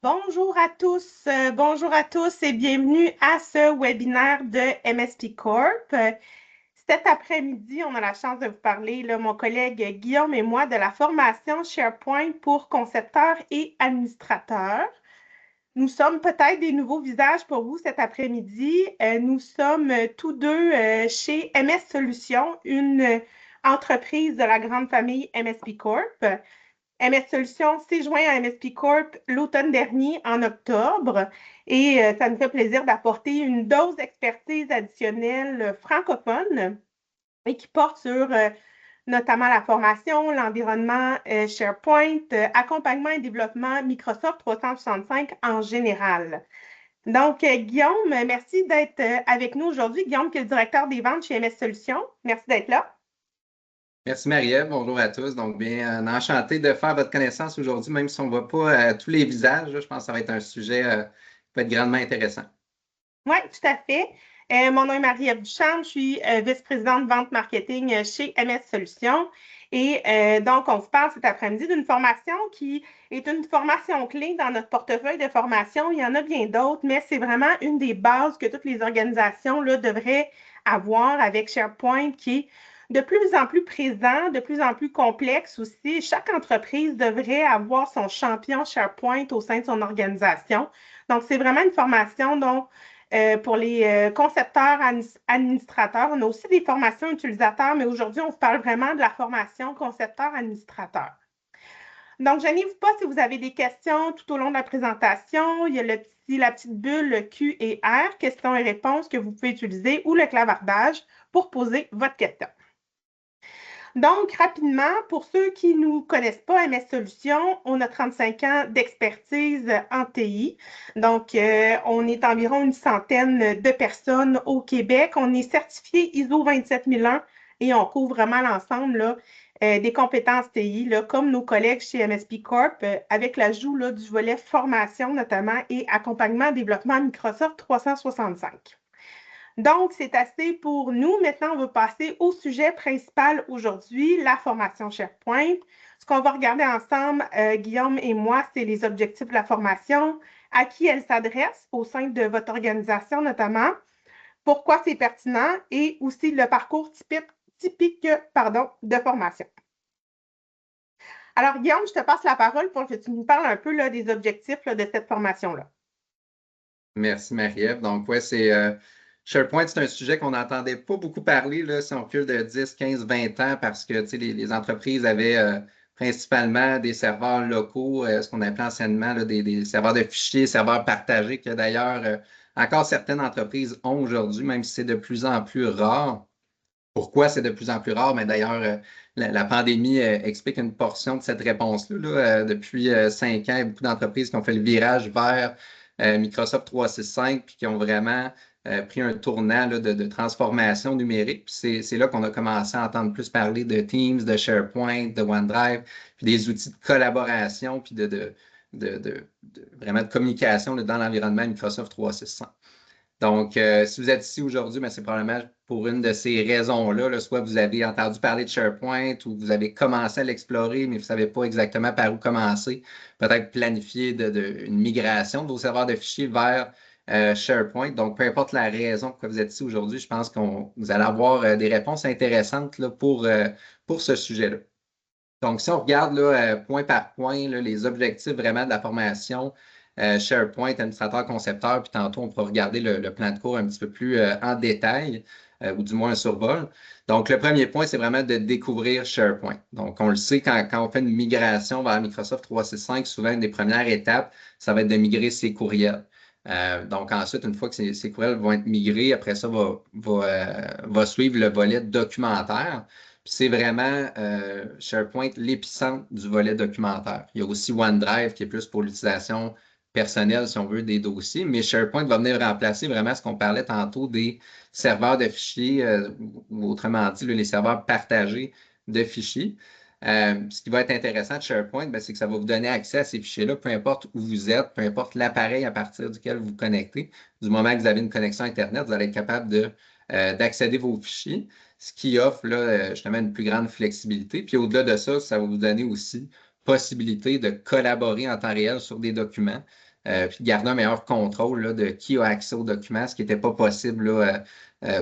Bonjour à tous et bienvenue à ce webinaire de MSP Corp. Cet après-midi, on a la chance de vous parler, là, mon collègue Guillaume et moi, de la formation SharePoint pour concepteurs et administrateurs. Nous sommes peut-être des nouveaux visages pour vous cet après-midi. Nous sommes tous deux chez MS Solutions, une entreprise de la grande famille MSP Corp. MS Solutions s'est joint à MSP Corp l'automne dernier, en octobre, et ça nous fait plaisir d'apporter une dose d'expertise additionnelle francophone et qui porte sur notamment la formation, l'environnement SharePoint, accompagnement et développement Microsoft 365 en général. Donc, Guillaume, merci d'être avec nous aujourd'hui. Guillaume, qui est le directeur des ventes chez MS Solutions. Merci d'être là. Merci Marie-Ève, bonjour à tous. Donc, bien, enchanté de faire votre connaissance aujourd'hui, même si on ne voit pas tous les visages. Je pense que ça va être un sujet qui va être grandement intéressant. Oui, tout à fait. Mon nom est Marie-Ève Duchamp, je suis vice-présidente vente marketing chez MS Solutions. Et donc, on vous parle cet après-midi d'une formation qui est une formation clé dans notre portefeuille de formation. Il y en a bien d'autres, mais c'est vraiment une des bases que toutes les organisations là, devraient avoir avec SharePoint, qui est de plus en plus présent, de plus en plus complexe aussi. Chaque entreprise devrait avoir son champion SharePoint au sein de son organisation. Donc, c'est vraiment une formation dont pour les concepteurs, administrateurs. On a aussi des formations utilisateurs, mais aujourd'hui, on vous parle vraiment de la formation concepteur-administrateur. Donc, gênez-vous pas si vous avez des questions tout au long de la présentation. Il y a la petite bulle Q et R, questions et réponses, que vous pouvez utiliser, ou le clavardage pour poser votre question. Donc, rapidement, pour ceux qui ne nous connaissent pas, MS Solutions, on a 35 ans d'expertise en TI. Donc, on est environ une centaine de personnes au Québec. On est certifié ISO 27001 et on couvre vraiment l'ensemble des compétences TI, là, comme nos collègues chez MSP Corp, avec l'ajout du volet formation notamment et accompagnement développement Microsoft 365. Donc, c'est assez pour nous. Maintenant, on va passer au sujet principal aujourd'hui, la formation SharePoint. Ce qu'on va regarder ensemble, Guillaume et moi, c'est les objectifs de la formation, à qui elle s'adresse au sein de votre organisation notamment, pourquoi c'est pertinent et aussi le parcours typique de formation. Alors, Guillaume, je te passe la parole pour que tu nous parles un peu là, des objectifs là, de cette formation-là. Merci Marie-Ève. Donc, ouais, SharePoint, c'est un sujet qu'on n'entendait pas beaucoup parler là, si on recule de 10, 15, 20 ans parce que les entreprises avaient principalement des serveurs locaux, ce qu'on appelait anciennement là, des serveurs de fichiers, serveurs partagés, que d'ailleurs encore certaines entreprises ont aujourd'hui, même si c'est de plus en plus rare. Pourquoi c'est de plus en plus rare? Mais d'ailleurs, la pandémie explique une portion de cette réponse-là. Depuis 5 ans, il y a beaucoup d'entreprises qui ont fait le virage vers Microsoft 365 puis qui ont vraiment pris un tournant là, de transformation numérique. Puis c'est là qu'on a commencé à entendre plus parler de Teams, de SharePoint, de OneDrive, puis des outils de collaboration, puis vraiment de communication là, dans l'environnement Microsoft 365. Donc, si vous êtes ici aujourd'hui, ben, c'est probablement pour une de ces raisons-là. Là, soit vous avez entendu parler de SharePoint ou vous avez commencé à l'explorer, mais vous ne savez pas exactement par où commencer. Peut-être planifier une migration de vos serveurs de fichiers vers SharePoint. Donc, peu importe la raison pourquoi vous êtes ici aujourd'hui, je pense que vous allez avoir des réponses intéressantes là, pour ce sujet-là. Donc, si on regarde là, point par point là, les objectifs vraiment de la formation, SharePoint, administrateur, concepteur, puis tantôt, on pourra regarder le plan de cours un petit peu plus en détail, ou du moins un survol. Donc, le premier point, c'est vraiment de découvrir SharePoint. Donc, on le sait, quand on fait une migration vers Microsoft 365, souvent, une des premières étapes, ça va être de migrer ses courriels. Donc, ensuite, une fois que ces courriels vont être migrés, après ça, va suivre le volet documentaire. Puis c'est vraiment SharePoint l'épicentre du volet documentaire. Il y a aussi OneDrive qui est plus pour l'utilisation personnelle, si on veut, des dossiers, mais SharePoint va venir remplacer vraiment ce qu'on parlait tantôt des serveurs de fichiers, ou autrement dit, là, les serveurs partagés de fichiers. Ce qui va être intéressant de SharePoint, ben, c'est que ça va vous donner accès à ces fichiers-là, peu importe où vous êtes, peu importe l'appareil à partir duquel vous vous connectez. Du moment que vous avez une connexion Internet, vous allez être capable d'accéder vos fichiers, ce qui offre là, justement une plus grande flexibilité. Puis au-delà de ça, ça va vous donner aussi possibilité de collaborer en temps réel sur des documents. puis de garder un meilleur contrôle là, de qui a accès aux documents, ce qui n'était pas possible, là,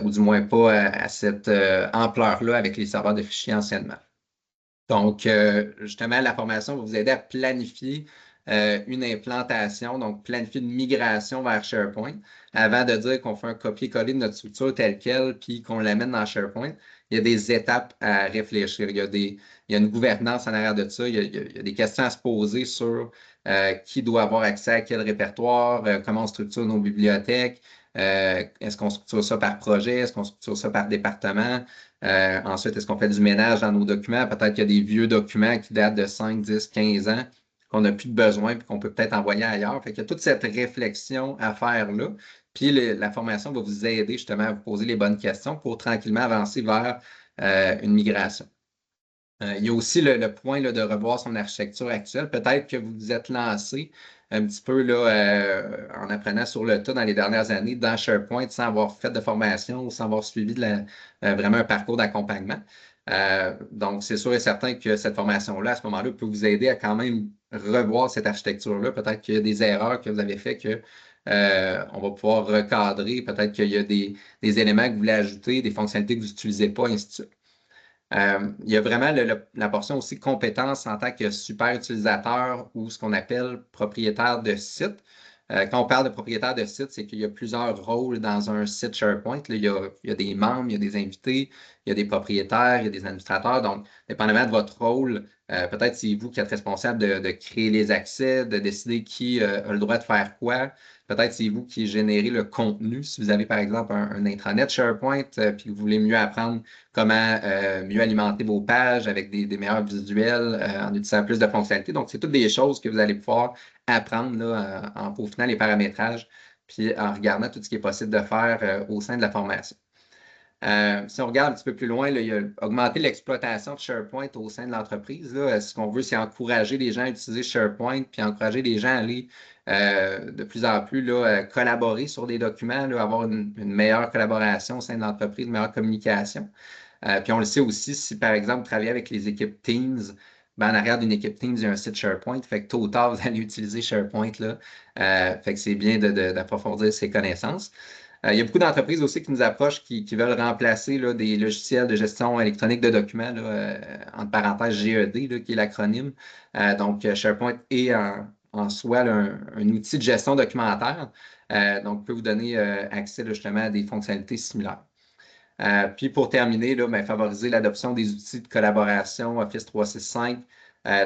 ou du moins pas à cette ampleur-là avec les serveurs de fichiers anciennement. Donc, justement, la formation va vous aider à planifier une implantation, donc planifier une migration vers SharePoint. Avant de dire qu'on fait un copier-coller de notre structure telle quelle, puis qu'on l'amène dans SharePoint, il y a des étapes à réfléchir. Il y a une gouvernance en arrière de ça. Il y a des questions à se poser sur qui doit avoir accès à quel répertoire, comment on structure nos bibliothèques, est-ce qu'on structure ça par projet, est-ce qu'on structure ça par département? Ensuite, est-ce qu'on fait du ménage dans nos documents? Peut-être qu'il y a des vieux documents qui datent de 5, 10, 15 ans qu'on n'a plus de besoin et qu'on peut peut-être envoyer ailleurs. Fait qu'il y a toute cette réflexion à faire là. Puis la formation va vous aider justement à vous poser les bonnes questions pour tranquillement avancer vers une migration. Il y a aussi le point là, de revoir son architecture actuelle. Peut-être que vous vous êtes lancé un petit peu là, en apprenant sur le tas dans les dernières années dans SharePoint sans avoir fait de formation ou sans avoir suivi vraiment un parcours d'accompagnement. Donc, c'est sûr et certain que cette formation-là, à ce moment-là, peut vous aider à quand même revoir cette architecture-là. Peut-être qu'il y a des erreurs que vous avez faites que on va pouvoir recadrer. Peut-être qu'il y a des éléments que vous voulez ajouter, des fonctionnalités que vous n'utilisez pas, ainsi de suite. Il y a vraiment la portion aussi compétences en tant que super utilisateur ou ce qu'on appelle propriétaire de site. Quand on parle de propriétaire de site, c'est qu'il y a plusieurs rôles dans un site SharePoint. Là, il y a des membres, il y a des invités, il y a des propriétaires, il y a des administrateurs. Donc, dépendamment de votre rôle, peut-être c'est vous qui êtes responsable de créer les accès, de décider qui a le droit de faire quoi. Peut-être c'est vous qui générez le contenu. Si vous avez, par exemple, un intranet SharePoint, puis que vous voulez mieux apprendre comment mieux alimenter vos pages avec des meilleurs visuels en utilisant plus de fonctionnalités. Donc, c'est toutes des choses que vous allez pouvoir apprendre là, en peaufinant les paramétrages, puis en regardant tout ce qui est possible de faire au sein de la formation. Si on regarde un petit peu plus loin, là, il y a augmenter l'exploitation de SharePoint au sein de l'entreprise. Ce qu'on veut, c'est encourager les gens à utiliser SharePoint, puis encourager les gens à aller de plus en plus là, collaborer sur des documents, là, avoir une meilleure collaboration au sein de l'entreprise, une meilleure communication. Puis on le sait aussi, si par exemple, vous travaillez avec les équipes Teams, ben, en arrière d'une équipe Teams, il y a un site SharePoint. Fait que tôt ou tard, vous allez utiliser SharePoint là. Fait que c'est bien d'approfondir ses connaissances. Il y a beaucoup d'entreprises aussi qui nous approchent qui veulent remplacer là, des logiciels de gestion électronique de documents, là, entre parenthèses GED, là, qui est l'acronyme. Donc, SharePoint est en soi là, un outil de gestion documentaire. Donc, peut vous donner accès là, justement à des fonctionnalités similaires. Puis pour terminer, là, ben, favoriser l'adoption des outils de collaboration Office 365.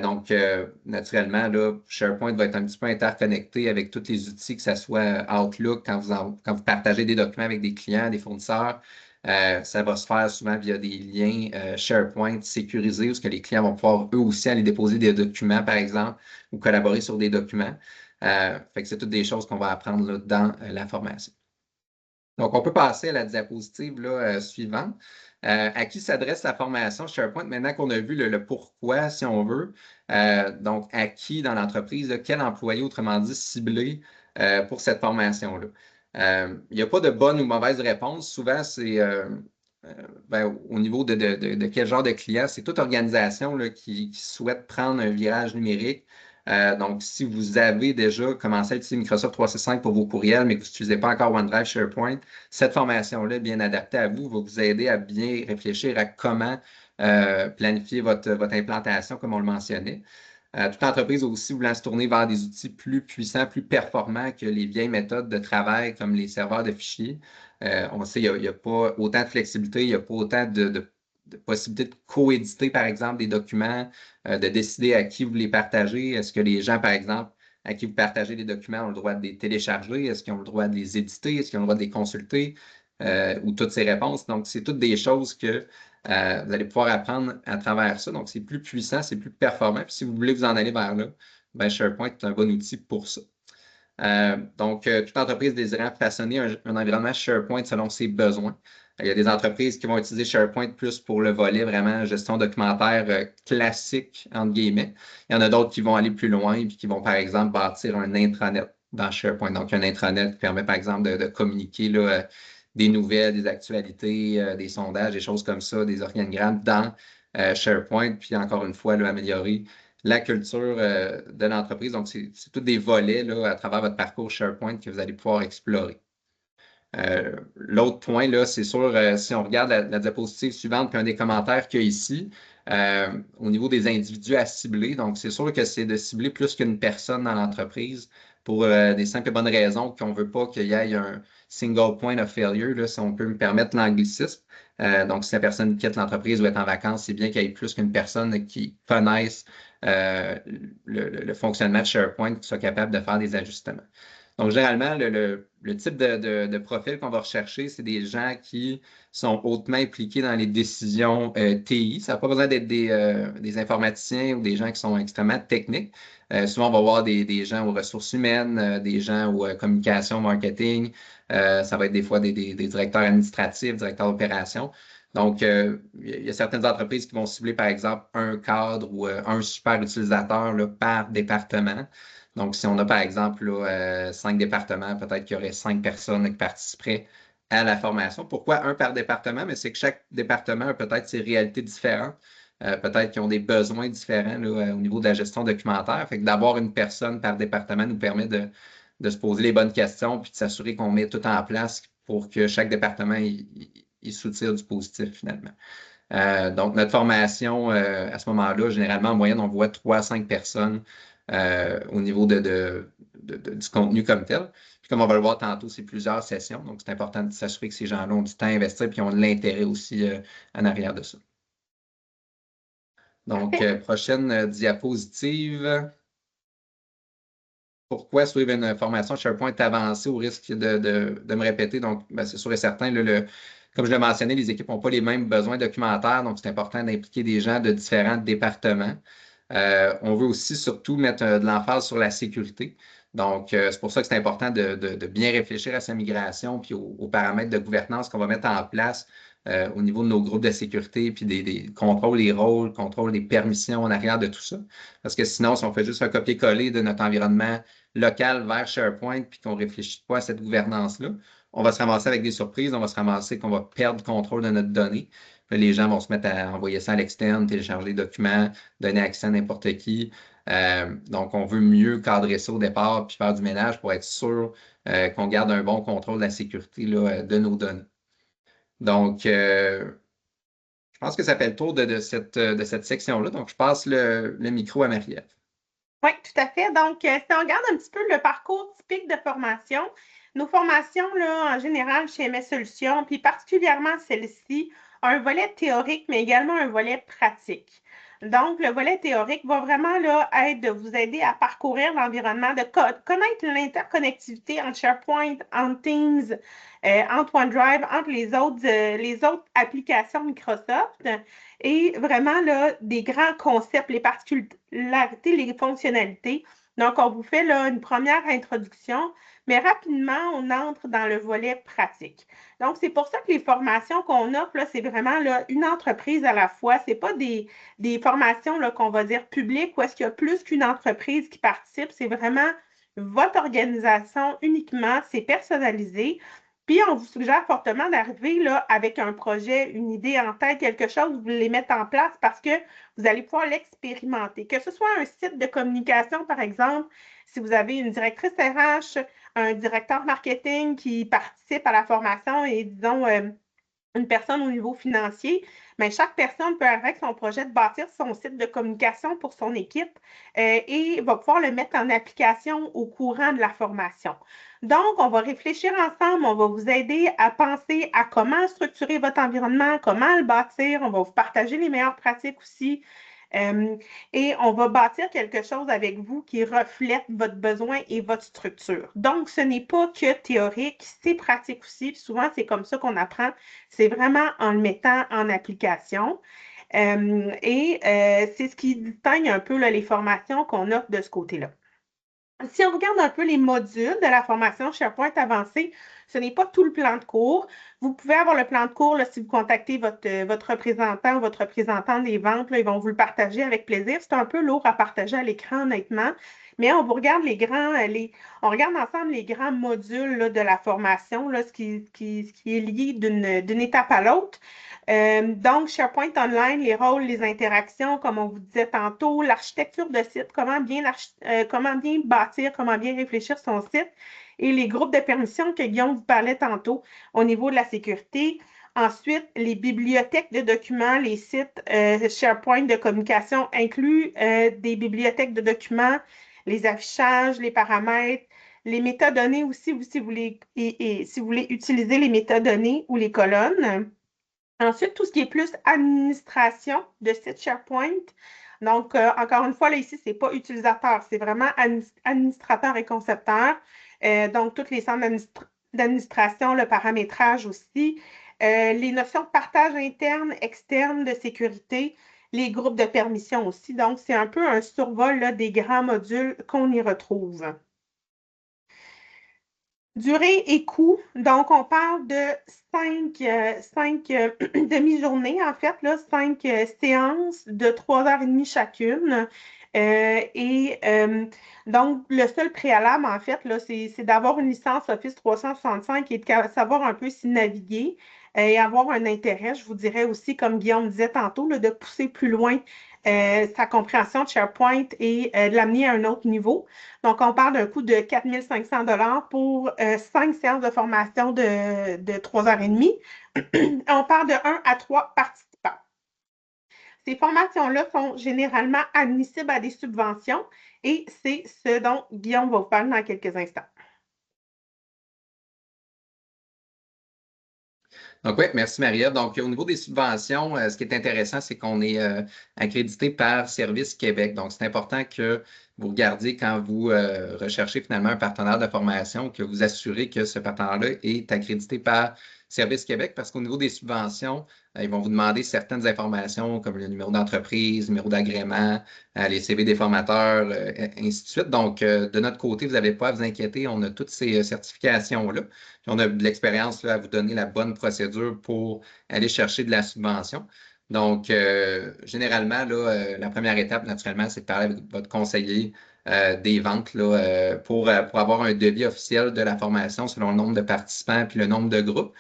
Donc, naturellement, là, SharePoint va être un petit peu interconnecté avec tous les outils, que ce soit Outlook, quand vous partagez des documents avec des clients, des fournisseurs. Ça va se faire souvent via des liens SharePoint sécurisés où ce que les clients vont pouvoir eux aussi aller déposer des documents, par exemple, ou collaborer sur des documents. Fait que c'est toutes des choses qu'on va apprendre là, dans la formation. Donc, on peut passer à la diapositive là, suivante. À qui s'adresse la formation SharePoint? Maintenant qu'on a vu le pourquoi, si on veut, donc à qui dans l'entreprise, quel employé, autrement dit, ciblé pour cette formation-là? Il n'y a pas de bonne ou mauvaise réponse. Souvent, c'est ben, au niveau de quel genre de client. C'est toute organisation là, qui souhaite prendre un virage numérique. Donc, si vous avez déjà commencé à utiliser Microsoft 365 pour vos courriels, mais que vous n'utilisez pas encore OneDrive, SharePoint, cette formation-là, bien adaptée à vous, va vous aider à bien réfléchir à comment planifier votre implantation, comme on le mentionnait. Toute entreprise aussi voulant se tourner vers des outils plus puissants, plus performants que les vieilles méthodes de travail comme les serveurs de fichiers. On sait qu'il n'y a pas autant de flexibilité, il n'y a pas autant de possibilité de coéditer, par exemple, des documents, de décider à qui vous les partagez. Est-ce que les gens, par exemple, à qui vous partagez des documents ont le droit de les télécharger? Est-ce qu'ils ont le droit de les éditer? Est-ce qu'ils ont le droit de les consulter? Ou toutes ces réponses. Donc, c'est toutes des choses que vous allez pouvoir apprendre à travers ça. Donc, c'est plus puissant, c'est plus performant. Puis, si vous voulez vous en aller vers là, ben, SharePoint est un bon outil pour ça. Donc, toute entreprise désirant façonner un environnement SharePoint selon ses besoins. Il y a des entreprises qui vont utiliser SharePoint plus pour le volet vraiment gestion documentaire classique, entre guillemets. Il y en a d'autres qui vont aller plus loin et qui vont, par exemple, bâtir un intranet dans SharePoint. Donc, un intranet qui permet, par exemple, de communiquer là, des nouvelles, des actualités, des sondages, des choses comme ça, des organigrammes dans SharePoint. Puis, encore une fois, là, améliorer la culture de l'entreprise. Donc, c'est tous des volets là, à travers votre parcours SharePoint que vous allez pouvoir explorer. L'autre point, là, c'est sûr, si on regarde la diapositive suivante, puis un des commentaires qu'il y a ici, au niveau des individus à cibler, donc c'est sûr que c'est de cibler plus qu'une personne dans l'entreprise pour des simples et bonnes raisons qu'on ne veut pas qu'il y ait un single point of failure, là, si on peut me permettre l'anglicisme. Donc, si la personne quitte l'entreprise ou est en vacances, c'est bien qu'il y ait plus qu'une personne qui connaisse le fonctionnement de SharePoint, qui soit capable de faire des ajustements. Donc, généralement, le type de profil qu'on va rechercher, c'est des gens qui sont hautement impliqués dans les décisions TI. Ça n'a pas besoin d'être des informaticiens ou des gens qui sont extrêmement techniques. Souvent, on va voir des gens aux ressources humaines, des gens aux communications, marketing. Ça va être des fois des directeurs administratifs, directeurs d'opérations. Donc, il y a certaines entreprises qui vont cibler, par exemple, un cadre ou un super utilisateur là, par département. Donc, si on a par exemple là, 5 départements, peut-être qu'il y aurait 5 personnes qui participeraient à la formation. Pourquoi un par département? Mais c'est que chaque département a peut-être ses réalités différentes, peut-être qu'ils ont des besoins différents là, au niveau de la gestion documentaire. Fait que d'avoir une personne par département nous permet de se poser les bonnes questions puis de s'assurer qu'on met tout en place pour que chaque département il soutire du positif finalement. Donc, notre formation, à ce moment-là, généralement, en moyenne, on voit 3 à 5 personnes au niveau du contenu comme tel. Puis comme on va le voir tantôt, c'est plusieurs sessions. Donc, c'est important de s'assurer que ces gens-là ont du temps à investir et ont de l'intérêt aussi en arrière de ça. Donc, prochaine diapositive. Pourquoi suivre une formation SharePoint avancée au risque de me répéter? Donc, ben, c'est sûr et certain, comme je l'ai mentionné, les équipes n'ont pas les mêmes besoins documentaires, donc c'est important d'impliquer des gens de différents départements. On veut aussi surtout mettre de l'emphase sur la sécurité. Donc, c'est pour ça que c'est important de bien réfléchir à sa migration puis aux paramètres de gouvernance qu'on va mettre en place au niveau de nos groupes de sécurité, puis des contrôles des rôles, contrôles des permissions en arrière de tout ça. Parce que sinon, si on fait juste un copier-coller de notre environnement local vers SharePoint, puis qu'on ne réfléchit pas à cette gouvernance-là, on va se ramasser avec des surprises, on va se ramasser qu'on va perdre contrôle de notre donnée. Puis les gens vont se mettre à envoyer ça à l'externe, télécharger les documents, donner accès à n'importe qui. Donc, on veut mieux cadrer ça au départ puis faire du ménage pour être sûr qu'on garde un bon contrôle de la sécurité là, de nos données. Donc, je pense que ça fait le tour de cette section-là. Donc, je passe le micro à Marie-Ève. Oui, tout à fait. Donc, si on regarde un petit peu le parcours typique de formation, nos formations, là, en général, chez MS Solutions, puis particulièrement celle-ci, ont un volet théorique, mais également un volet pratique. Donc, le volet théorique va vraiment là, être de vous aider à parcourir l'environnement, de connaître l'interconnectivité entre SharePoint, entre Teams, entre OneDrive, entre les autres applications Microsoft et vraiment là, des grands concepts, les particularités, les fonctionnalités. Donc, on vous fait là, une première introduction, mais rapidement, on entre dans le volet pratique. Donc, c'est pour ça que les formations qu'on offre, c'est vraiment là, une entreprise à la fois. Ce n'est pas des formations qu'on va dire publiques où est-ce qu'il y a plus qu'une entreprise qui participe. C'est vraiment votre organisation uniquement, c'est personnalisé. Puis, on vous suggère fortement d'arriver là, avec un projet, une idée en tête, quelque chose, vous les mettre en place parce que vous allez pouvoir l'expérimenter. Que ce soit un site de communication, par exemple, si vous avez une directrice RH, un directeur marketing qui participe à la formation et, disons, une personne au niveau financier, mais chaque personne peut arriver avec son projet de bâtir son site de communication pour son équipe et va pouvoir le mettre en application au courant de la formation. Donc, on va réfléchir ensemble, on va vous aider à penser à comment structurer votre environnement, comment le bâtir, on va vous partager les meilleures pratiques aussi. Et on va bâtir quelque chose avec vous qui reflète votre besoin et votre structure. Donc, ce n'est pas que théorique, c'est pratique aussi. Puis souvent, c'est comme ça qu'on apprend. C'est vraiment en le mettant en application. C'est ce qui distingue un peu là, les formations qu'on offre de ce côté-là. Si on regarde un peu les modules de la formation SharePoint avancée, ce n'est pas tout le plan de cours. Vous pouvez avoir le plan de cours là, si vous contactez votre représentant ou votre représentant des ventes. Là, ils vont vous le partager avec plaisir. C'est un peu lourd à partager à l'écran, honnêtement. mais on vous regarde on regarde ensemble les grands modules là, de la formation, là, ce qui est lié d'une étape à l'autre. Donc, SharePoint Online, les rôles, les interactions, comme on vous disait tantôt, l'architecture de site, comment bien bâtir, comment bien réfléchir son site, et les groupes de permissions que Guillaume vous parlait tantôt au niveau de la sécurité. Ensuite, les bibliothèques de documents, les sites SharePoint de communication incluent des bibliothèques de documents, les affichages, les paramètres, les métadonnées aussi, si vous voulez, et si vous voulez utiliser les métadonnées ou les colonnes. Ensuite, tout ce qui est plus administration de site SharePoint. Donc, encore une fois, là, ici, ce n'est pas utilisateur, c'est vraiment administrateur et concepteur. Donc, toutes les centres d'administration, le paramétrage aussi, les notions de partage interne, externe, de sécurité, les groupes de permission aussi. Donc, c'est un peu un survol là, des grands modules qu'on y retrouve. Durée et coût, donc on parle de cinq demi-journées, en fait, là, 5 séances de 3h30 chacune. Donc, le seul préalable, en fait, là, c'est d'avoir une licence Office 365 et de savoir un peu s'y naviguer et avoir un intérêt. Je vous dirais aussi, comme Guillaume disait tantôt, là, de pousser plus loin sa compréhension de SharePoint et de l'amener à un autre niveau. Donc, on parle d'un coût de 4 500 pour 5 séances de formation de 3h30. On parle de 1 à 3 participants. Ces formations-là sont généralement admissibles à des subventions et c'est ce dont Guillaume va vous parler dans quelques instants. Donc oui, merci Marie-Ève. Donc au niveau des subventions, ce qui est intéressant, c'est qu'on est accrédité par Service Québec. Donc c'est important que vous regardiez quand vous recherchez finalement un partenaire de formation, que vous assurez que ce partenaire-là est accrédité par Service Québec parce qu'au niveau des subventions, ils vont vous demander certaines informations comme le numéro d'entreprise, le numéro d'agrément, les CV des formateurs, ainsi de suite. Donc, de notre côté, vous n'avez pas à vous inquiéter, on a toutes ces certifications-là. Puis on a de l'expérience à vous donner la bonne procédure pour aller chercher de la subvention. Donc, généralement, là, la première étape, naturellement, c'est de parler avec votre conseiller des ventes là, pour avoir un devis officiel de la formation selon le nombre de participants puis le nombre de groupes.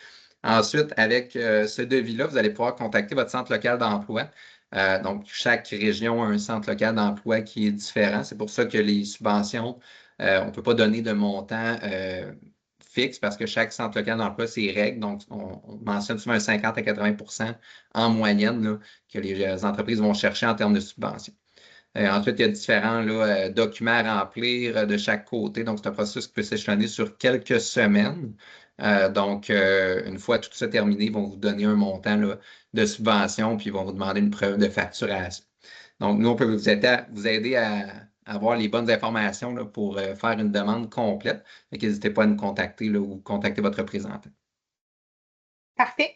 Ensuite, avec ce devis-là, vous allez pouvoir contacter votre centre local d'emploi. Donc, chaque région a un centre local d'emploi qui est différent. C'est pour ça que les subventions, on ne peut pas donner de montant fixe parce que chaque centre local d'emploi, c'est règle. Donc, on mentionne souvent un 50 à 80 en moyenne là, que les entreprises vont chercher en termes de subventions. Ensuite, il y a différents là, documents à remplir de chaque côté. Donc, c'est un processus qui peut s'échelonner sur quelques semaines. Donc, une fois tout ça terminé, ils vont vous donner un montant là, de subvention, puis ils vont vous demander une preuve de facturation. Donc, nous, on peut vous aider à avoir les bonnes informations là, pour faire une demande complète. N'hésitez pas à nous contacter là, ou contacter votre représentant. Parfait.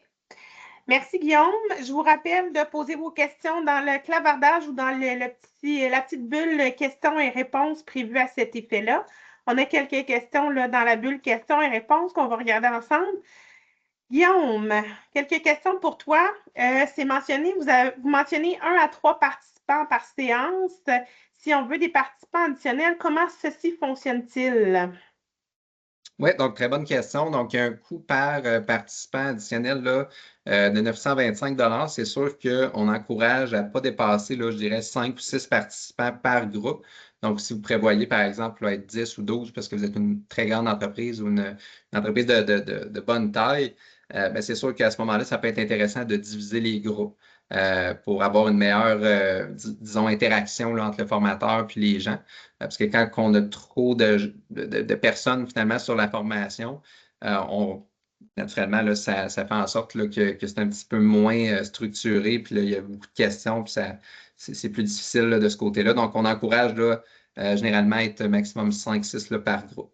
Merci, Guillaume. Je vous rappelle de poser vos questions dans le clavardage ou dans la petite bulle questions et réponses prévue à cet effet-là. On a quelques questions là, dans la bulle questions et réponses qu'on va regarder ensemble. Guillaume, quelques questions pour toi. C'est mentionné, vous mentionnez 1 à 3 participants par séance. Si on veut des participants additionnels, comment ceci fonctionne-t-il? Oui, donc très bonne question. Donc, il y a un coût par participant additionnel là, de 925 $. C'est sûr qu'on encourage à ne pas dépasser, là, je dirais, 5 ou 6 participants par groupe. Donc, si vous prévoyez, par exemple, là, être 10 ou 12 parce que vous êtes une très grande entreprise ou une entreprise de bonne taille, ben, c'est sûr qu'à ce moment-là, ça peut être intéressant de diviser les groupes pour avoir une meilleure, disons, interaction là, entre le formateur et les gens. Parce que quand on a trop de personnes finalement sur la formation, naturellement, là, ça fait en sorte là, que c'est un petit peu moins structuré, puis là, il y a beaucoup de questions, puis c'est plus difficile là, de ce côté-là. Donc, on encourage là, généralement être maximum 5-6 là, par groupe.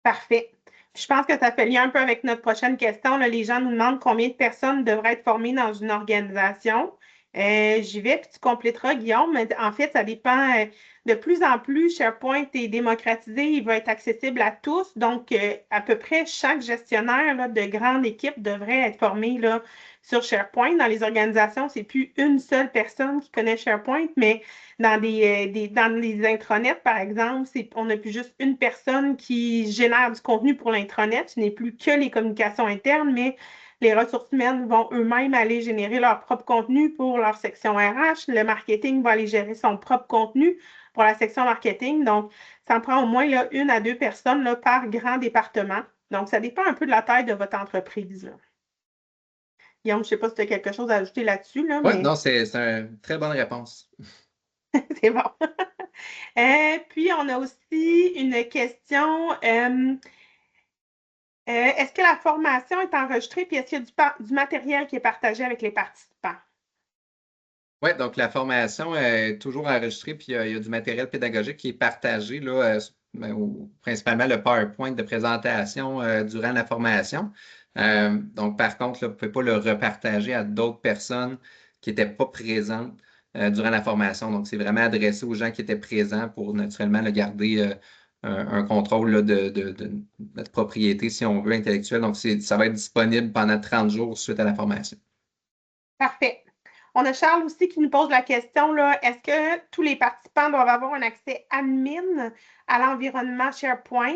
Parfait. Je pense que ça fait lien un peu avec notre prochaine question. Là, les gens nous demandent combien de personnes devraient être formées dans une organisation. J'y vais, puis tu compléteras, Guillaume. Mais en fait, ça dépend. De plus en plus, SharePoint est démocratisé, il va être accessible à tous. Donc, à peu près chaque gestionnaire là, de grande équipe devrait être formé là, sur SharePoint. Dans les organisations, c'est plus une seule personne qui connaît SharePoint, mais dans dans les intranets, par exemple, on n'a plus juste une personne qui génère du contenu pour l'intranet. Ce n'est plus que les communications internes, mais les ressources humaines vont eux-mêmes aller générer leur propre contenu pour leur section RH. Le marketing va aller gérer son propre contenu pour la section marketing. Donc, ça en prend au moins là, 1 à 2 personnes là, par grand département. Donc, ça dépend un peu de la taille de votre entreprise. Là. Guillaume, je ne sais pas si tu as quelque chose à ajouter là-dessus, là, Oui, mais non, c'est une très bonne réponse. c'est bon. Puis, on a aussi une question. Est-ce que la formation est enregistrée? Puis, est-ce qu'il y a du matériel qui est partagé avec les participants? Oui, donc la formation est toujours enregistrée, puis il y a du matériel pédagogique qui est partagé, là, principalement le PowerPoint de présentation durant la formation. Donc, par contre, là, vous ne pouvez pas le repartager à d'autres personnes qui n'étaient pas présentes durant la formation. Donc, c'est vraiment adressé aux gens qui étaient présents pour naturellement le garder un contrôle là, de notre propriété, si on veut, intellectuelle. Donc, ça va être disponible pendant 30 jours suite à la formation. Parfait. On a Charles aussi qui nous pose la question, là, est-ce que tous les participants doivent avoir un accès admin à l'environnement SharePoint?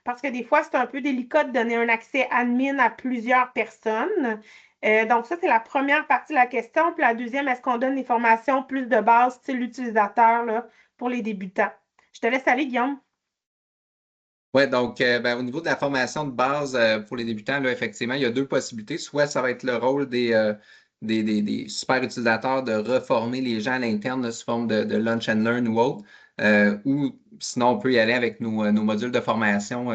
Parce que des fois, c'est un peu délicat de donner un accès admin à plusieurs personnes. Donc, ça, c'est la première partie de la question. Puis la deuxième, est-ce qu'on donne des formations plus de base, style utilisateur, là, pour les débutants? Je te laisse aller, Guillaume. Oui, donc au niveau de la formation de base pour les débutants, là, effectivement, il y a deux possibilités. Soit ça va être le rôle des super utilisateurs de reformer les gens à l'interne là, sous forme de Lunch and Learn ou autre. Ou sinon, on peut y aller avec nos modules de formation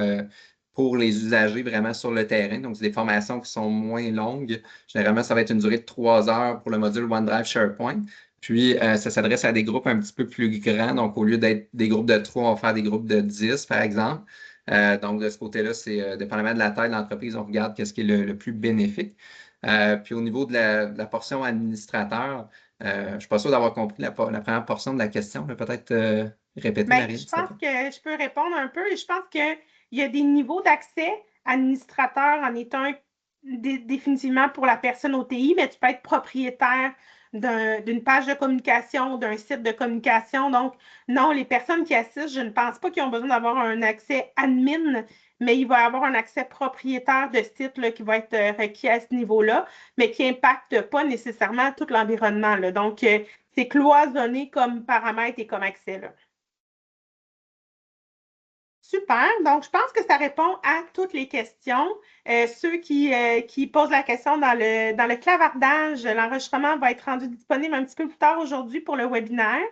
pour les usagers vraiment sur le terrain. Donc, c'est des formations qui sont moins longues. Généralement, ça va être une durée de 3 heures pour le module OneDrive SharePoint. Puis, ça s'adresse à des groupes un petit peu plus grands. Donc, au lieu d'être des groupes de 3, on va faire des groupes de 10, par exemple. Donc, de ce côté-là, c'est dépendamment de la taille de l'entreprise, on regarde qu'est-ce qui est le plus bénéfique. Puis, au niveau de la portion administrateur, je ne suis pas sûr d'avoir compris la première portion de la question. Peut-être répéter, Bien, Marine, je s'il te pense plaît. que je peux répondre un peu et je pense qu'il y a des niveaux d'accès. Administrateur en est un définitivement pour la personne au TI, mais tu peux être propriétaire d'une page de communication, d'un site de communication. Donc, non, les personnes qui assistent, je ne pense pas qu'ils ont besoin d'avoir un accès admin, mais il va y avoir un accès propriétaire de site là, qui va être requis à ce niveau-là, mais qui n'impacte pas nécessairement tout l'environnement. Donc, c'est cloisonné comme paramètre et comme accès. Là. Super. Donc, je pense que ça répond à toutes les questions. Ceux qui posent la question dans le clavardage, l'enregistrement va être rendu disponible un petit peu plus tard aujourd'hui pour le webinaire.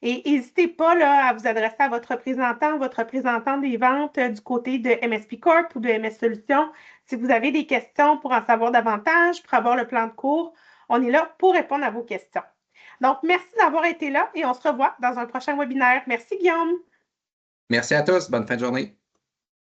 Et n'hésitez pas là, à vous adresser à votre représentant des ventes du côté de MSP Corp ou de MS Solutions. Si vous avez des questions pour en savoir davantage, pour avoir le plan de cours, on est là pour répondre à vos questions. Donc, merci d'avoir été là et on se revoit dans un prochain webinaire. Merci, Guillaume. Merci à tous. Bonne fin de journée.